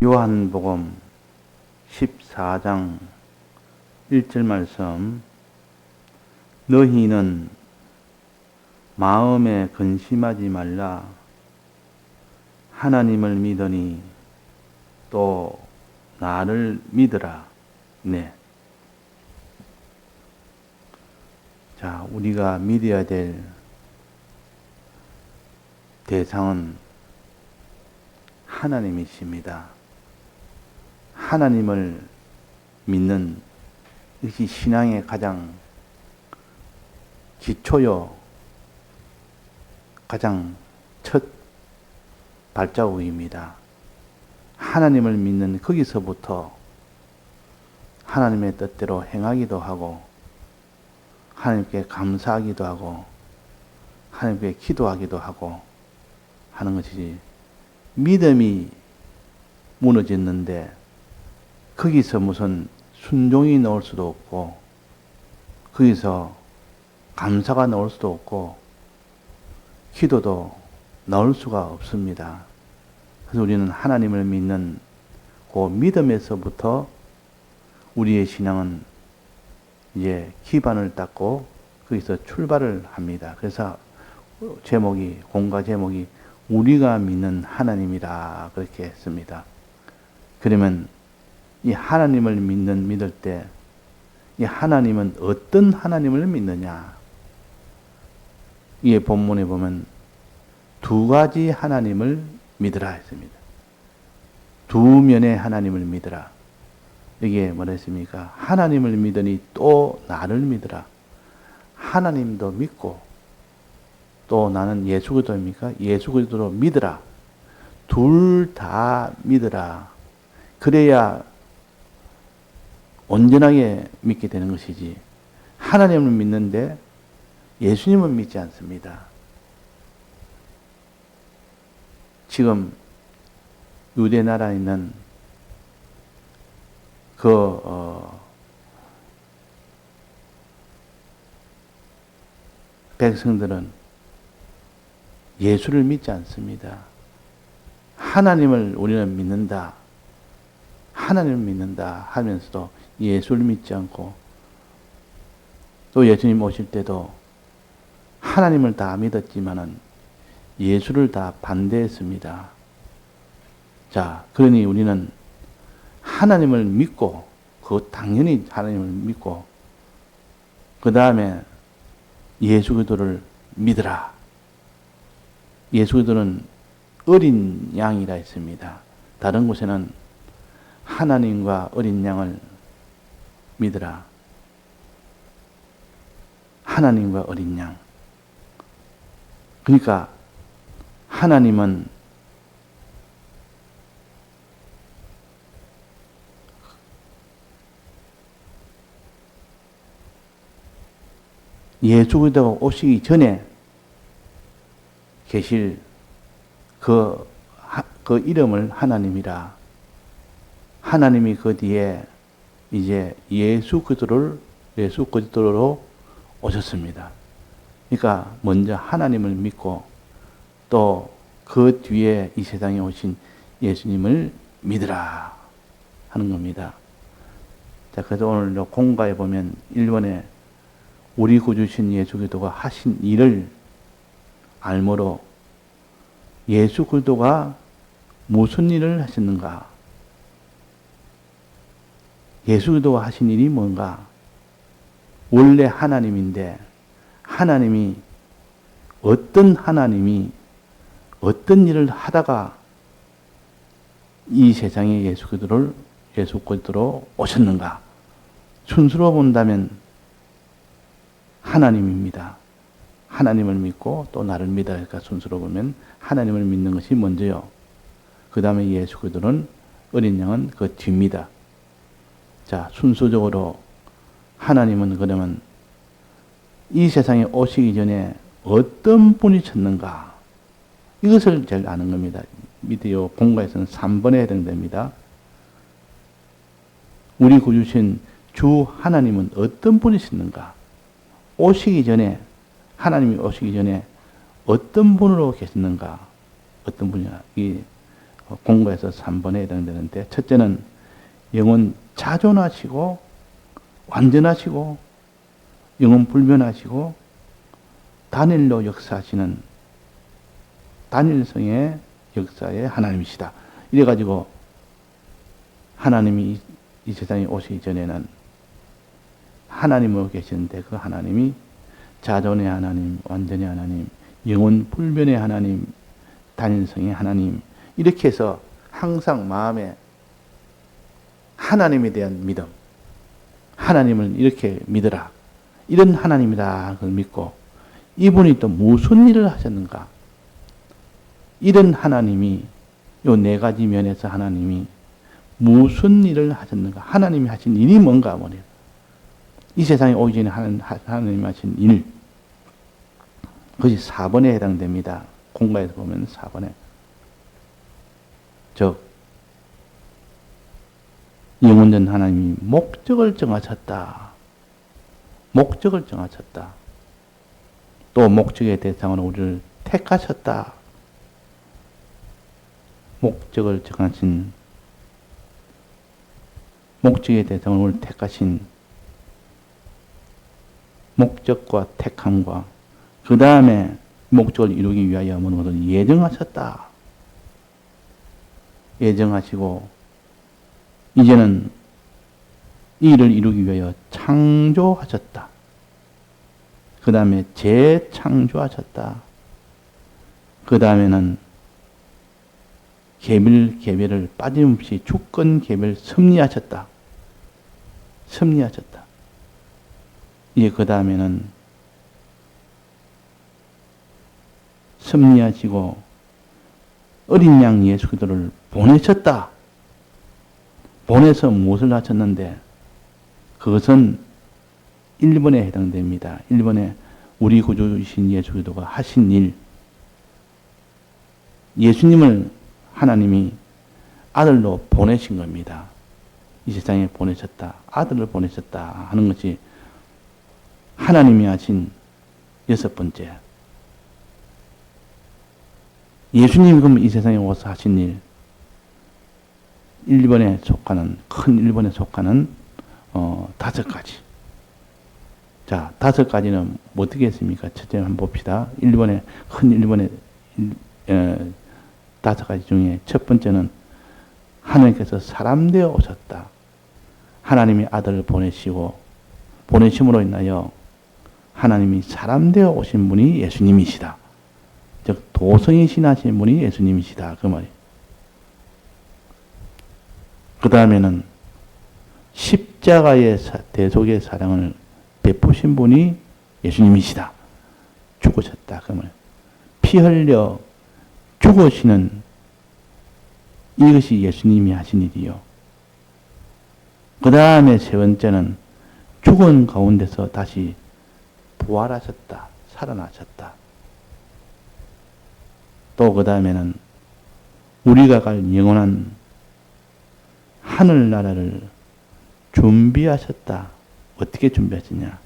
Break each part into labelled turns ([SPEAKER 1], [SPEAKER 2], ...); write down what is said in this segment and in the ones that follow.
[SPEAKER 1] 요한복음 14장 1절 말씀. 너희는 마음에 근심하지 말라. 하나님을 믿으니 또 나를 믿으라. 네. 자, 우리가 믿어야 될 대상은 하나님이십니다. 하나님을 믿는 것이 신앙의 가장 기초요, 가장 첫 발자국입니다. 하나님을 믿는 거기서부터 하나님의 뜻대로 행하기도 하고, 하나님께 감사하기도 하고, 하나님께 기도하기도 하고 하는 것이지, 믿음이 무너졌는데 거기서 무슨 순종이 나올 수도 없고, 거기서 감사가 나올 수도 없고, 기도도 나올 수가 없습니다. 그래서 우리는 하나님을 믿는 그 믿음에서부터 우리의 신앙은 이제 기반을 닦고 거기서 출발을 합니다. 그래서 제목이, 공과 제목이 우리가 믿는 하나님이라 그렇게 했습니다. 그러면 이 하나님을 믿을 때 이 하나님은 어떤 하나님을 믿느냐? 이 본문에 보면 두 가지 하나님을 믿으라 했습니다. 두 면의 하나님을 믿으라. 이게 뭐라 했습니까? 하나님을 믿으니 또 나를 믿으라. 하나님도 믿고 또 나는 예수 그리스도입니까? 예수 그리스도로 믿으라. 둘 다 믿으라. 그래야 온전하게 믿게 되는 것이지, 하나님을 믿는데 예수님을 믿지 않습니다. 지금 유대 나라에 있는 백성들은 예수를 믿지 않습니다. 하나님을 우리는 믿는다, 하나님을 믿는다 하면서도 예수를 믿지 않고, 또 예수님 오실 때도 하나님을 다 믿었지만은 예수를 다 반대했습니다. 자, 그러니 우리는 하나님을 믿고, 당연히 하나님을 믿고, 그 다음에 예수 그리스도를 믿으라. 예수 그리스도는 어린 양이라 했습니다. 다른 곳에는 하나님과 어린 양을 믿으라. 하나님과 어린 양. 그러니까 하나님은 예수 그리스도가 오시기 전에 계실 그 이름을 하나님이라. 하나님이 그 뒤에 이제 예수 그리스도로 오셨습니다. 그러니까 먼저 하나님을 믿고 또 그 뒤에 이 세상에 오신 예수님을 믿으라 하는 겁니다. 자, 그래서 오늘 공가에 보면 1번에 우리 구주신 예수 그리스도가 하신 일을 알므로 예수 그리스도가 무슨 일을 하셨는가? 예수 그리스도가 하신 일이 뭔가? 원래 하나님인데 하나님이 어떤 일을 하다가 이 세상에 예수 그리스도로 오셨는가? 순수로 본다면 하나님입니다. 하나님을 믿고 또 나를 믿어야 할까? 순수로 보면 하나님을 믿는 것이 먼저요. 그 다음에 예수 그리스도는, 어린 양은 그 뒤입니다. 자, 순수적으로 하나님은 그러면 이 세상에 오시기 전에 어떤 분이셨는가? 이것을 제일 아는 겁니다. 밑에 요 본가에서는 3번에 해당됩니다. 우리 구주신 주 하나님은 어떤 분이셨는가? 하나님이 오시기 전에 어떤 분으로 계셨는가? 어떤 분이야? 공부에서 3번에 해당되는데, 첫째는 영원 자존하시고 완전하시고 영원 불변하시고 단일로 역사하시는 단일성의 역사의 하나님이시다. 이래가지고 하나님이 이 세상에 오시기 전에는 하나님으로 계시는데, 그 하나님이 자존의 하나님, 완전의 하나님, 영원 불변의 하나님, 단일성의 하나님, 이렇게 해서 항상 마음에 하나님에 대한 믿음, 하나님을 이렇게 믿어라, 이런 하나님이다, 그걸 믿고, 이분이 또 무슨 일을 하셨는가, 이런 하나님이, 요 네 가지 면에서 하나님이 무슨 일을 하셨는가, 하나님이 하신 일이 뭔가, 이 세상에 오기 전에 하나님이 하신 일, 그것이 4번에 해당됩니다. 공부에서 보면 4번에. 즉, 영원전 하나님이 목적을 정하셨다. 목적을 정하셨다. 또 목적의 대상으로 우리를 택하셨다. 목적을 정하신, 목적의 대상으로 우리를 택하신 목적과 택함과 그 다음에 목적을 이루기 위하여 모든 것을 예정하셨다. 예정하시고 이제는 이 일을 이루기 위하여 창조하셨다. 그 다음에 재창조하셨다. 그 다음에는 개별을 빠짐없이 주권 개별 섭리하셨다. 섭리하셨다. 이제 그 다음에는 섭리하시고 어린 양 예수 그리스도를 보내셨다. 보내서 무엇을 하셨는데, 그것은 1번에 해당됩니다. 1번에 우리 구주이신 예수 그리스도가 하신 일, 예수님을 하나님이 아들로 보내신 겁니다. 이 세상에 보내셨다, 아들을 보내셨다 하는 것이 하나님이 하신 6번째. 예수님이 그럼 이 세상에 오셔서 하신 일, 1번에 속하는, 큰 1번에 속하는 5가지. 자, 5가지는 어떻게 했습니까? 첫째 한번 봅시다. 1번에, 큰 1번에 5가지 중에 첫 번째는 하나님께서 사람 되어 오셨다. 하나님이 아들을 보내시고, 보내심으로 인하여 하나님이 사람 되어 오신 분이 예수님이시다. 즉 도성이신 하신 분이 예수님이시다, 그 말이에요. 그 다음에는 십자가의 대속의 사랑을 베푸신 분이 예수님이시다. 죽으셨다, 그 말이에요. 피 흘려 죽으시는 이것이 예수님이 하신 일이요. 그 다음에 세 번째는 죽은 가운데서 다시 부활하셨다, 살아나셨다. 또 그 다음에는 우리가 갈 영원한 하늘나라를 준비하셨다. 어떻게 준비하셨냐?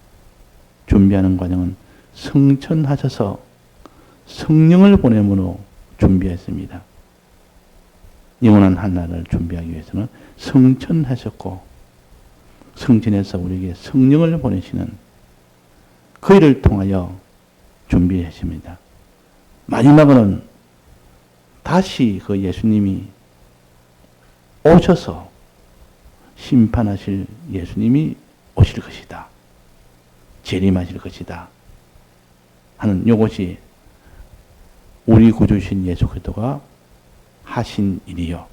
[SPEAKER 1] 준비하는 과정은 성천하셔서 성령을 보냄으로 준비했습니다. 영원한 하늘나라를 준비하기 위해서는 성천하셨고, 성천에서 우리에게 성령을 보내시는 그 일을 통하여 준비하십니다. 마지막으로는 다시 그 예수님이 오셔서 심판하실 예수님이 오실 것이다. 재림하실 것이다. 하는 이것이 우리 구주신 예수 그리스도가 하신 일이요.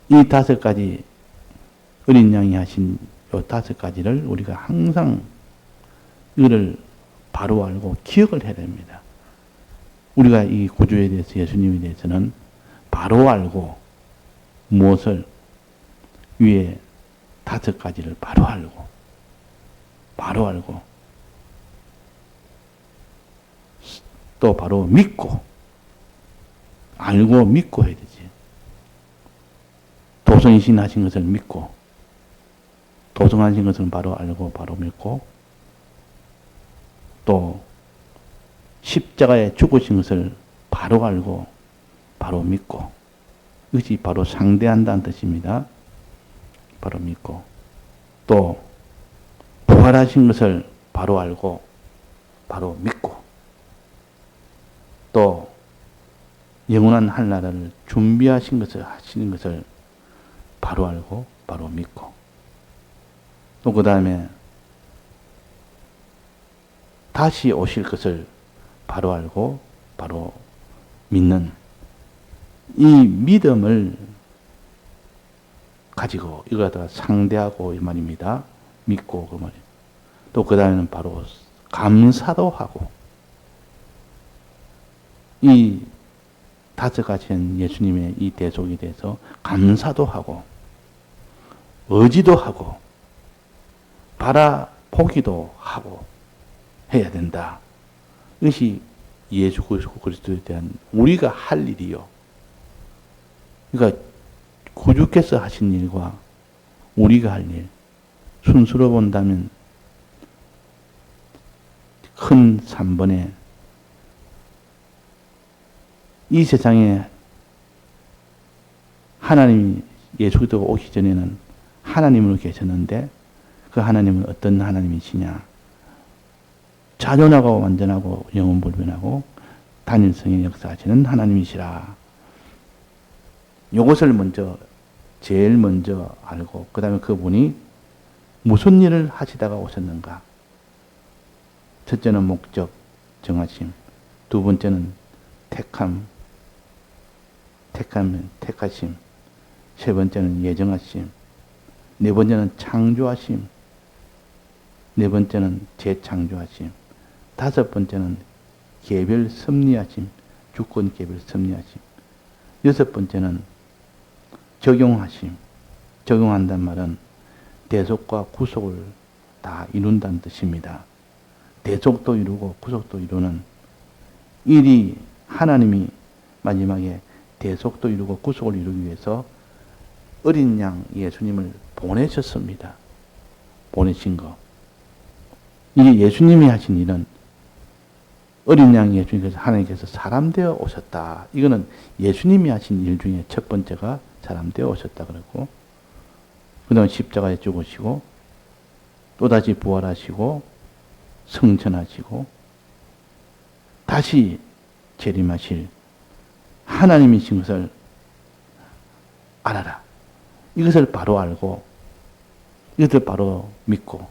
[SPEAKER 1] 이 5가지 어린 양이 하신 이 5가지를 우리가 항상 이를 바로 알고 기억을 해야 됩니다. 우리가 이 구주에 대해서, 예수님에 대해서는 바로 알고, 무엇을 위에 5가지를 바로 알고 또 바로 믿고, 알고 믿고 해야 되지. 도성이신 하신 것을 믿고, 도성하신 것을 바로 알고 바로 믿고, 또 십자가에 죽으신 것을 바로 알고 바로 믿고, 이것이 바로 상대한다는 뜻입니다. 바로 믿고, 또 부활하신 것을 바로 알고 바로 믿고, 또 영원한 하늘나라를 준비하신 것을 하시는 것을 바로 알고 바로 믿고, 또 그 다음에 다시 오실 것을 바로 알고 바로 믿는 이 믿음을 가지고 이걸 갖다가 상대하고 이 말입니다. 믿고 그 말이에요. 또 그 다음에는 바로 감사도 하고, 이 다섯 가지는 예수님의 이 대속에 대해서 감사도 하고 의지도 하고 바라보기도 하고 해야 된다. 이것이 예수 그리스도에 대한 우리가 할 일이요. 그러니까 구주께서 하신 일과 우리가 할 일, 순수로 본다면 큰 3번에 이 세상에 하나님이 예수 그리스도가 오기 전에는 하나님으로 계셨는데, 그 하나님은 어떤 하나님이시냐? 자존하고 완전하고 영원불변하고 단일성의 역사하시는 하나님이시라. 이것을 제일 먼저 알고, 그 다음에 그분이 무슨 일을 하시다가 오셨는가? 첫째는 목적, 정하심. 두 번째는 택하심. 세 번째는 예정하심. 네 번째는 창조하심. 네 번째는 재창조하심. 다섯 번째는 개별 섭리하심. 주권 개별 섭리하심. 여섯 번째는 적용하심. 적용한다는 말은 대속과 구속을 다 이룬다는 뜻입니다. 대속도 이루고 구속도 이루는 일이, 하나님이 마지막에 대속도 이루고 구속을 이루기 위해서 어린 양 예수님을 보내셨습니다. 보내신 거. 이게 예수님이 하신 일은 어린 양 예수님께서 하나님께서 사람 되어 오셨다. 이거는 예수님이 하신 일 중에 첫 번째가 사람 되어 오셨다 그랬고, 그 다음에 십자가에 죽으시고 또다시 부활하시고 성천하시고 다시 재림하실 하나님이신 것을 알아라. 이것을 바로 알고 이것을 바로 믿고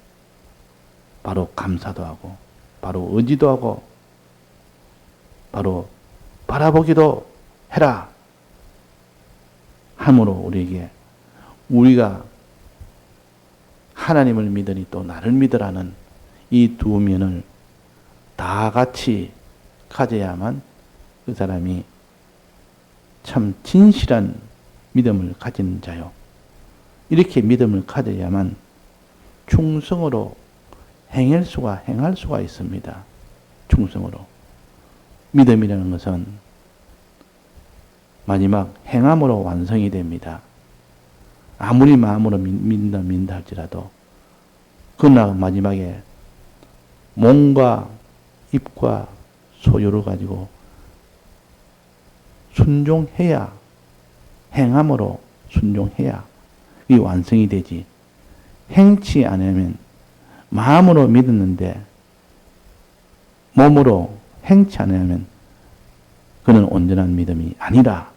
[SPEAKER 1] 바로 감사도 하고 바로 의지도 하고 바로 바라보기도 해라 함으로 우리에게, 우리가 하나님을 믿으니 또 나를 믿으라는 이 두 면을 다 같이 가져야만 그 사람이 참 진실한 믿음을 가진 자요. 이렇게 믿음을 가져야만 충성으로 행할 수가 있습니다. 충성으로. 믿음이라는 것은 마지막 행함으로 완성이 됩니다. 아무리 마음으로 믿는다 할지라도 그러나 마지막에 몸과 입과 소유를 가지고 순종해야, 행함으로 순종해야 이 완성이 되지. 행치 않으면, 마음으로 믿었는데 몸으로 행치 않으면 그는 온전한 믿음이 아니라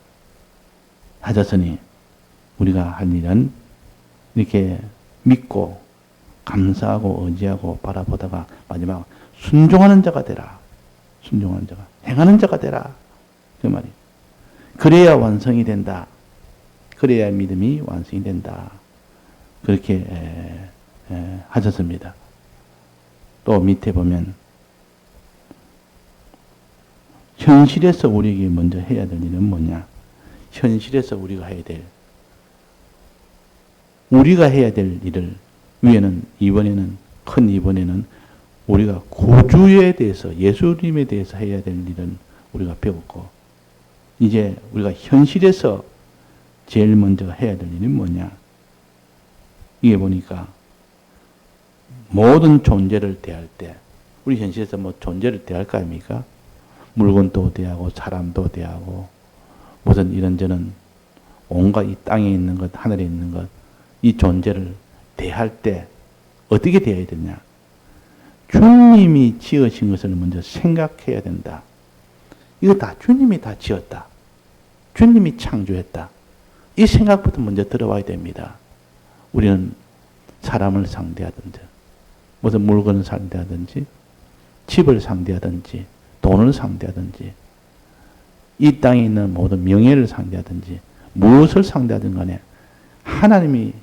[SPEAKER 1] 하셨으니, 우리가 할 일은 이렇게 믿고 감사하고 의지하고 바라보다가 마지막 순종하는 자가 되라. 순종하는 자가, 행하는 자가 되라. 그 말이. 그래야 완성이 된다. 그래야 믿음이 완성이 된다. 그렇게 하셨습니다. 또 밑에 보면 현실에서 우리에게 먼저 해야 될 일은 뭐냐? 현실에서 우리가 해야 될 일을 위에는 큰 이번에는 우리가 구주에 대해서, 예수님에 대해서 해야 될 일은 우리가 배웠고, 이제 우리가 현실에서 제일 먼저 해야 될 일은 뭐냐? 이게 보니까 모든 존재를 대할 때, 우리 현실에서 뭐 존재를 대할 거 아닙니까? 물건도 대하고 사람도 대하고 무슨 이런저런 온갖 이 땅에 있는 것, 하늘에 있는 것, 이 존재를 대할 때 어떻게 대해야 되냐? 주님이 지으신 것을 먼저 생각해야 된다. 이거 다 주님이 다 지었다. 주님이 창조했다. 이 생각부터 먼저 들어와야 됩니다. 우리는 사람을 상대하든지, 무슨 물건을 상대하든지, 집을 상대하든지, 돈을 상대하든지, 이 땅에 있는 모든 명예를 상대하든지, 무엇을 상대하든 간에 하나님이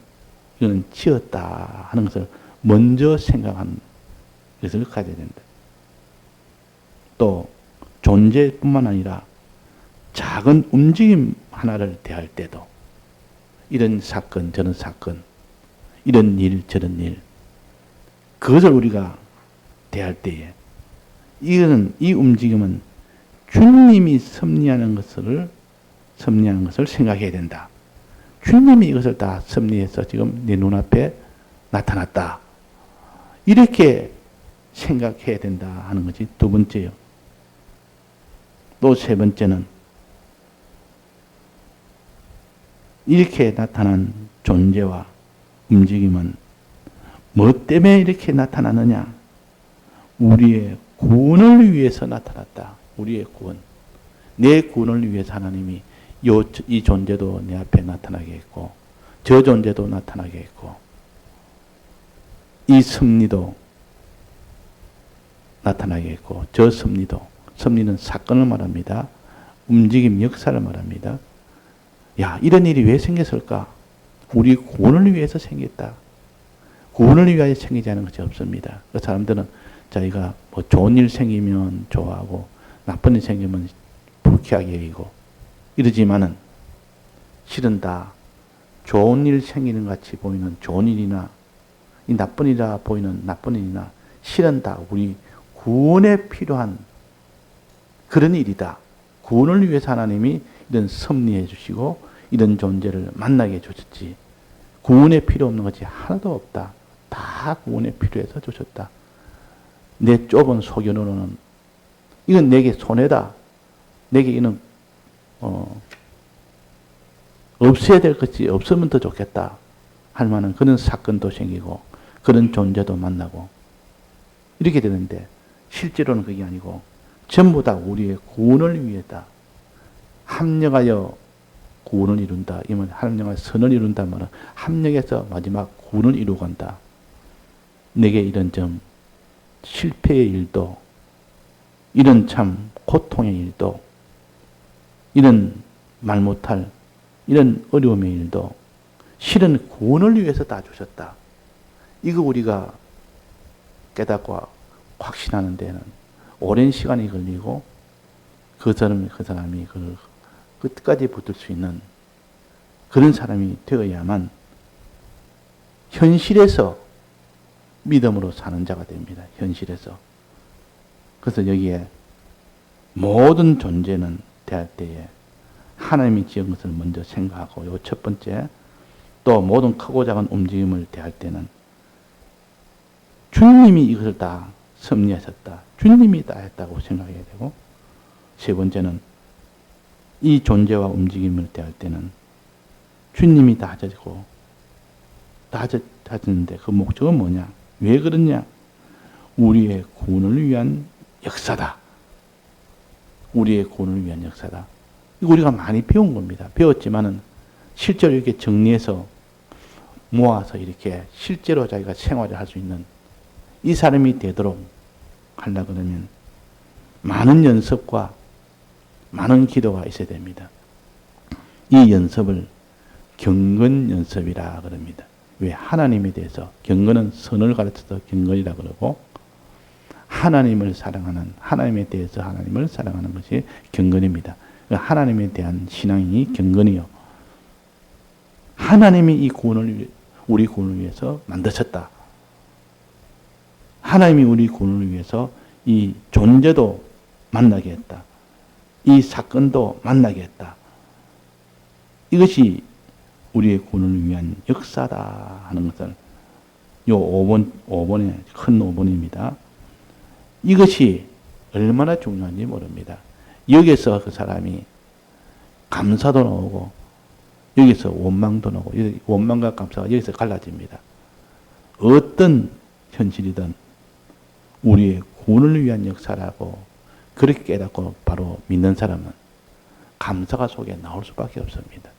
[SPEAKER 1] 이건 지었다 하는 것을 먼저 생각하는 것을 가져야 된다. 또 존재뿐만 아니라 작은 움직임 하나를 대할 때도 이런 사건 저런 사건 이런 일 저런 일 그것을 우리가 대할 때에 이 움직임은 주님이 섭리하는 것을 생각해야 된다. 주님이 이것을 다 섭리해서 지금 내 눈앞에 나타났다. 이렇게 생각해야 된다 하는 것이 두 번째요. 또 세 번째는 이렇게 나타난 존재와 움직임은 뭐 때문에 이렇게 나타나느냐? 우리의 구원을 위해서 나타났다. 우리의 구원. 내 구원을 위해서 하나님이 이 존재도 내 앞에 나타나게 했고 저 존재도 나타나게 했고 이 섭리도 나타나게 했고 저 섭리는 사건을 말합니다. 움직임 역사를 말합니다. 야, 이런 일이 왜 생겼을까? 우리 구원을 위해서 생겼다. 구원을 위하여 생기지 않은 것이 없습니다. 그 사람들은 자기가 뭐 좋은 일 생기면 좋아하고 나쁜 일 생기면 불쾌하게 여기고 이러지만은 실은 다 좋은 일 생기는 같이 보이는 좋은 일이나 이 나쁜 일이라 보이는 나쁜 일이나 실은 다 우리 구원에 필요한 그런 일이다. 구원을 위해서 하나님이 이런 섭리해 주시고 이런 존재를 만나게 해 주셨지. 구원에 필요 없는 것이 하나도 없다. 다 구원에 필요해서 주셨다. 내 좁은 소견으로는 이건 내게 손해다. 내게 이는 없어야 될 것이 없으면 더 좋겠다 할 만한 그런 사건도 생기고 그런 존재도 만나고 이렇게 되는데 실제로는 그게 아니고 전부 다 우리의 구원을 위해다. 합력하여 구원을 이룬다. 이면 합력하여 선을 이룬다 말은 합력해서 마지막 구원을 이루고 간다. 내게 이런 점 실패의 일도 이런 참 고통의 일도 이런 말 못할 이런 어려움의 일도 실은 구원을 위해서 다 주셨다. 이거 우리가 깨닫고 확신하는 데는 오랜 시간이 걸리고 그 사람이 그 끝까지 붙을 수 있는 그런 사람이 되어야만 현실에서 믿음으로 사는 자가 됩니다. 현실에서. 그래서 여기에 모든 존재는 대할 때에 하나님이 지은 것을 먼저 생각하고 요 첫 번째 또 모든 크고 작은 움직임을 대할 때는 주님이 이것을 다 섭리하셨다. 주님이 다 했다고 생각해야 되고 세 번째는 이 존재와 움직임을 대할 때는 주님이 다 하셨고 다 하셨는데 그 목적은 뭐냐? 왜 그러냐? 우리의 구원을 위한 역사다. 우리의 구원을 위한 역사다. 이거 우리가 많이 배운 겁니다. 배웠지만은 실제로 이렇게 정리해서 모아서 이렇게 실제로 자기가 생활을 할 수 있는 이 사람이 되도록 하려 그러면 많은 연습과 많은 기도가 있어야 됩니다. 이 연습을 경건 연습이라 그럽니다. 왜? 하나님에 대해서 경건은 선을 가르쳐서 경건이라 그러고 하나님을 사랑하는 하나님에 대해서 하나님을 사랑하는 것이 경건입니다. 하나님에 대한 신앙이 경건이요. 하나님이 이 구원을 우리 구원을 위해서 만드셨다. 하나님이 우리 구원을 위해서 이 존재도 만나게 했다. 이 사건도 만나게 했다. 이것이 우리의 구원을 위한 역사다 하는 것을 요 5번의 큰 5번입니다. 이것이 얼마나 중요한지 모릅니다. 여기서 그 사람이 감사도 나오고 여기서 원망도 나오고 원망과 감사가 여기서 갈라집니다. 어떤 현실이든 우리의 구원을 위한 역사라고 그렇게 깨닫고 바로 믿는 사람은 감사가 속에 나올 수밖에 없습니다.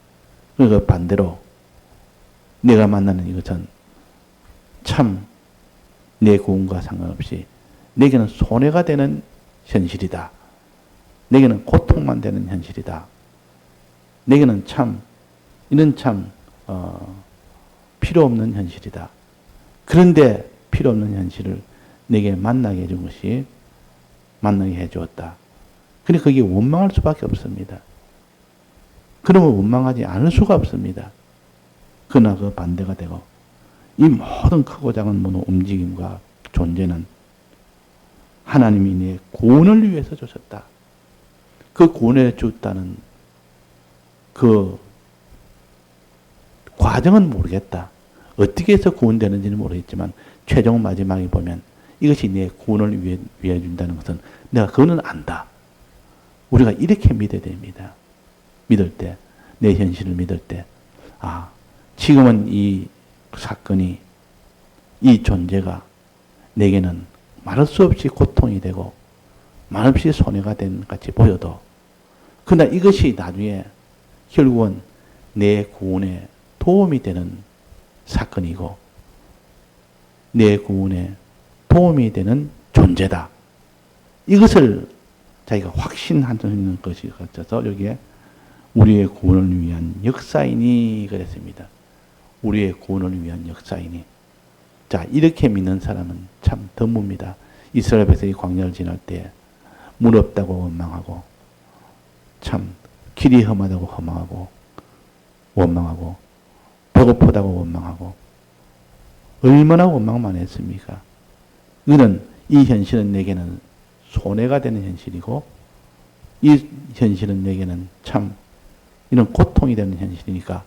[SPEAKER 1] 그러니까 반대로 내가 만나는 이것은 참 내 구원과 상관없이 내게는 손해가 되는 현실이다. 내게는 고통만 되는 현실이다. 내게는 이는 필요 없는 현실이다. 그런데 필요 없는 현실을 내게 만나게 해준 것이 만나게 해주었다. 그러니 거기에 원망할 수밖에 없습니다. 그러면 원망하지 않을 수가 없습니다. 그러나 그 반대가 되고 이 모든 크고 작은 모든 움직임과 존재는 하나님이 내 구원을 위해서 주셨다. 그 구원을 주었다는 그 과정은 모르겠다. 어떻게 해서 구원되는지는 모르겠지만 최종 마지막에 보면 이것이 내 구원을 위해 준다는 것은 내가 그거는 안다. 우리가 이렇게 믿어야 됩니다. 믿을 때, 내 현실을 믿을 때, 지금은 이 사건이, 이 존재가 내게는 말할 수 없이 고통이 되고 말 없이 손해가 된 같이 보여도 그러나 이것이 나중에 결국은 내 구원에 도움이 되는 사건이고 내 구원에 도움이 되는 존재다. 이것을 자기가 확신하는 것이 같아서 여기에 우리의 구원을 위한 역사이니 그랬습니다. 우리의 구원을 위한 역사이니. 자, 이렇게 믿는 사람은 참 드뭅니다. 이스라엘 백성이 광야를 지날 때 물 없다고 원망하고 참 길이 험하다고 원망하고 배고프다고 원망하고 얼마나 원망만 했습니까? 이 현실은 내게는 손해가 되는 현실이고 이 현실은 내게는 참 이런 고통이 되는 현실이니까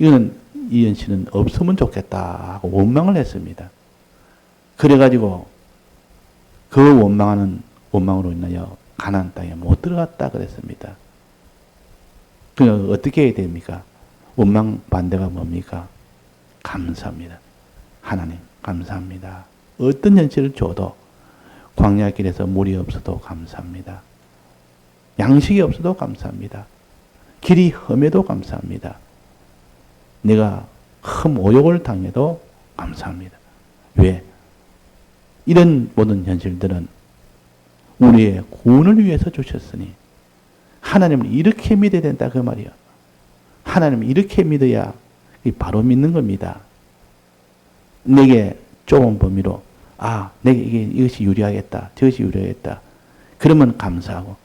[SPEAKER 1] 이 현실은 없으면 좋겠다 하고 원망을 했습니다. 그래가지고 그 원망으로 인하여 가나안 땅에 못 들어갔다 그랬습니다. 그러니까 어떻게 해야 됩니까? 원망 반대가 뭡니까? 감사합니다. 하나님 감사합니다. 어떤 현실을 줘도 광야길에서 물이 없어도 감사합니다. 양식이 없어도 감사합니다. 길이 험해도 감사합니다. 내가 모욕을 당해도 감사합니다. 왜? 이런 모든 현실들은 우리의 구원을 위해서 주셨으니 하나님을 이렇게 믿어야 된다 그 말이야. 하나님을 이렇게 믿어야 바로 믿는 겁니다. 내게 좁은 범위로 내게 이것이 유리하겠다. 저것이 유리하겠다. 그러면 감사하고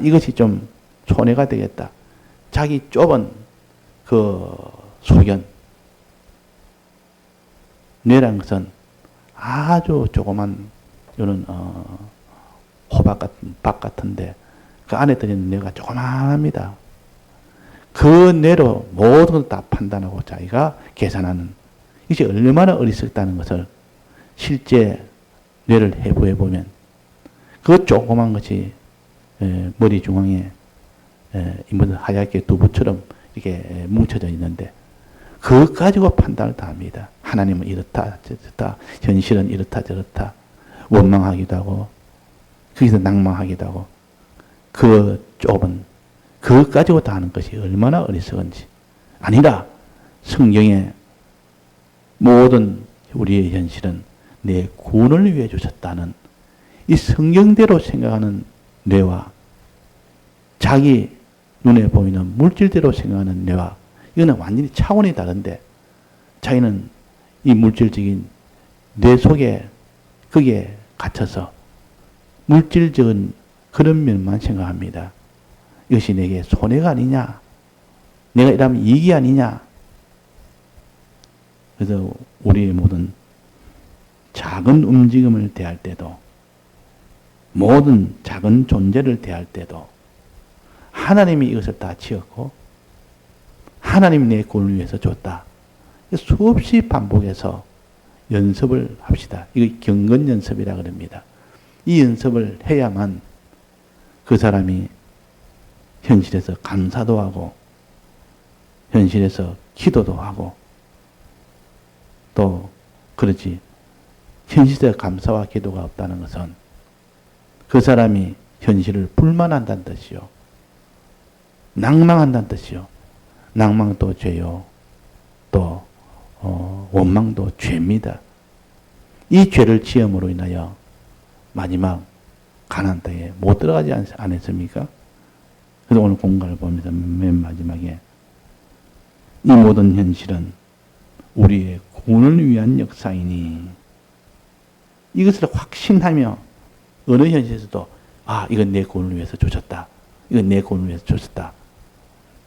[SPEAKER 1] 이것이 좀 손해가 되겠다. 자기 좁은 그 소견. 뇌란 것은 아주 조그만 이런 호박 같은 밥 같은데 그 안에 들어있는 뇌가 조그만합니다. 그 뇌로 모든 걸 다 판단하고 자기가 계산하는 이것이 얼마나 어리석다는 것을 실제 뇌를 해부해 보면 그 조그만 것이 머리 중앙에 하얗게 두부처럼 이렇게 뭉쳐져 있는데 그것 가지고 판단을 다 합니다. 하나님은 이렇다 저렇다 현실은 이렇다 저렇다 원망하기도 하고 거기서 낭망하기도 하고 그 좁은 그것 가지고 다 하는 것이 얼마나 어리석은지. 아니라 성경에 모든 우리의 현실은 내 구원을 위해 주셨다는 이 성경대로 생각하는 뇌와 자기 눈에 보이는 물질대로 생각하는 뇌와 이거는 완전히 차원이 다른데 자기는 이 물질적인 뇌 속에 거기에 갇혀서 물질적인 그런 면만 생각합니다. 이것이 내게 손해가 아니냐? 내가 이러면 이익이 아니냐? 그래서 우리의 모든 작은 움직임을 대할 때도 모든 작은 존재를 대할 때도 하나님이 이것을 다 지었고 하나님이 내 구원을 위해서 줬다. 수없이 반복해서 연습을 합시다. 이거 경건 연습이라 그럽니다. 이 연습을 해야만 그 사람이 현실에서 감사도 하고 현실에서 기도도 하고 또 그렇지 현실에서 감사와 기도가 없다는 것은 그 사람이 현실을 불만한다는 뜻이요. 낭망한다는 뜻이요. 낭망도 죄요. 또 원망도 죄입니다. 이 죄를 지음으로 인하여 마지막 가나안 땅에 못 들어가지 않았습니까? 그래서 오늘 공간을 보면서 맨 마지막에 이 모든 현실은 우리의 구원을 위한 역사이니 이것을 확신하며 어느 현실에서도 이건 내 구원을 위해서 주셨다. 이건 내 구원을 위해서 주셨다.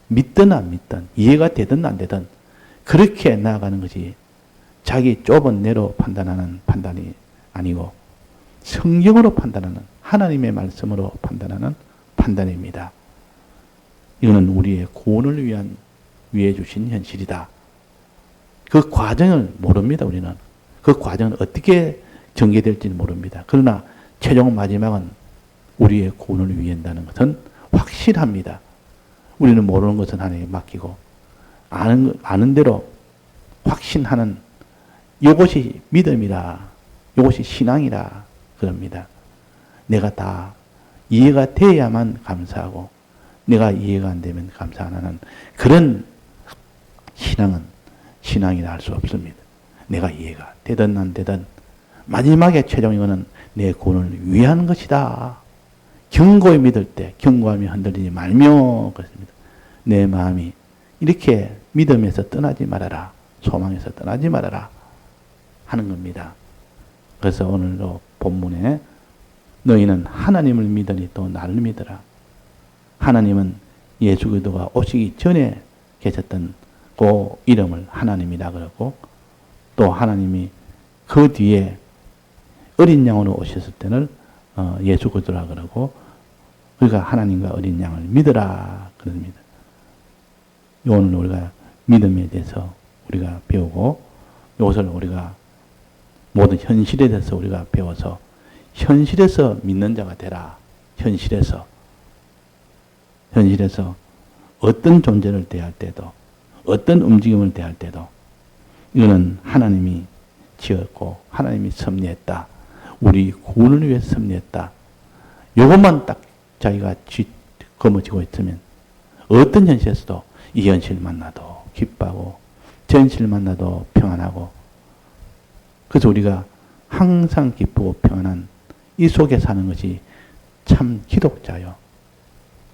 [SPEAKER 1] 믿든 안 믿든 이해가 되든 안 되든 그렇게 나아가는 것이 자기 좁은 뇌로 판단하는 판단이 아니고 성경으로 판단하는 하나님의 말씀으로 판단하는 판단입니다. 이거는 우리의 구원을 위해 주신 현실이다. 그 과정을 모릅니다. 우리는. 그 과정은 어떻게 전개될지는 모릅니다. 그러나 최종 마지막은 우리의 구원을 위해 한다는 것은 확실합니다. 우리는 모르는 것은 하나님께 맡기고 아는 대로 확신하는 이것이 믿음이라 이것이 신앙이라 그럽니다. 내가 다 이해가 돼야만 감사하고 내가 이해가 안 되면 감사 안 하는 그런 신앙은 신앙이라 할 수 없습니다. 내가 이해가 되든 안 되든 마지막에 최종 이거는 내 구원을 위한 것이다. 견고히 믿을 때 견고함이 흔들리지 말며 그렇습니다. 내 마음이 이렇게 믿음에서 떠나지 말아라. 소망에서 떠나지 말아라 하는 겁니다. 그래서 오늘도 본문에 너희는 하나님을 믿으니 또 나를 믿어라. 하나님은 예수 그리스도가 오시기 전에 계셨던 그 이름을 하나님이라 그러고 또 하나님이 그 뒤에 어린 양으로 오셨을 때는 예수 그리스도라 그러고 그러니까 하나님과 어린 양을 믿어라 그럽니다. 오늘 우리가 믿음에 대해서 우리가 배우고 이것을 우리가 모든 현실에 대해서 우리가 배워서 현실에서 믿는 자가 되라. 현실에서 어떤 존재를 대할 때도 어떤 움직임을 대할 때도 이거는 하나님이 지었고 하나님이 섭리했다. 우리 구원을 위해서 섭리했다. 이것만 딱 자기가 거머쥐고 있으면 어떤 현실에서도 이 현실 만나도 기뻐하고 저 현실 만나도 평안하고 그래서 우리가 항상 기쁘고 평안한 이 속에 사는 것이 참 기독자요.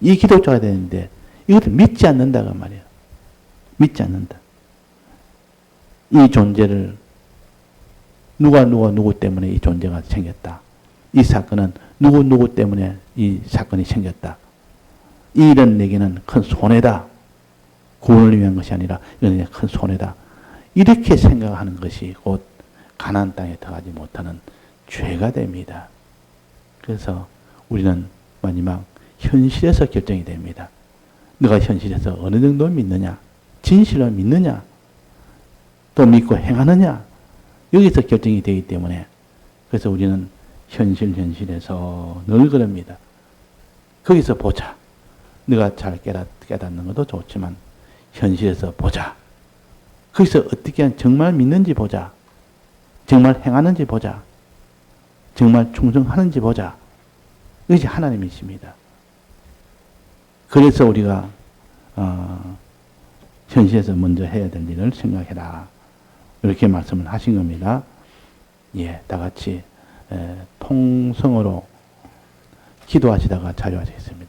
[SPEAKER 1] 이 기독자가 되는데 이것을 믿지 않는다고 말이에요. 믿지 않는다. 이 존재를 누구 때문에 이 존재가 생겼다. 이 사건은 누구 때문에 이 사건이 생겼다. 이 일은 내게는 큰 손해다. 구원을 위한 것이 아니라 이건 큰 손해다. 이렇게 생각하는 것이 곧 가나안 땅에 들어가지 못하는 죄가 됩니다. 그래서 우리는 마지막 현실에서 결정이 됩니다. 너가 현실에서 어느 정도 믿느냐, 진실을 믿느냐, 또 믿고 행하느냐, 여기서 결정이 되기 때문에 그래서 우리는 현실에서 늘 그럽니다. 거기서 보자. 네가 잘 깨닫는 것도 좋지만 현실에서 보자. 거기서 어떻게 정말 믿는지 보자. 정말 행하는지 보자. 정말 충성하는지 보자. 이것이 하나님이십니다. 그래서 우리가 현실에서 먼저 해야 될 일을 생각해라. 이렇게 말씀을 하신 겁니다. 예, 다 같이 통성으로 기도하시다가 자유하시겠습니다.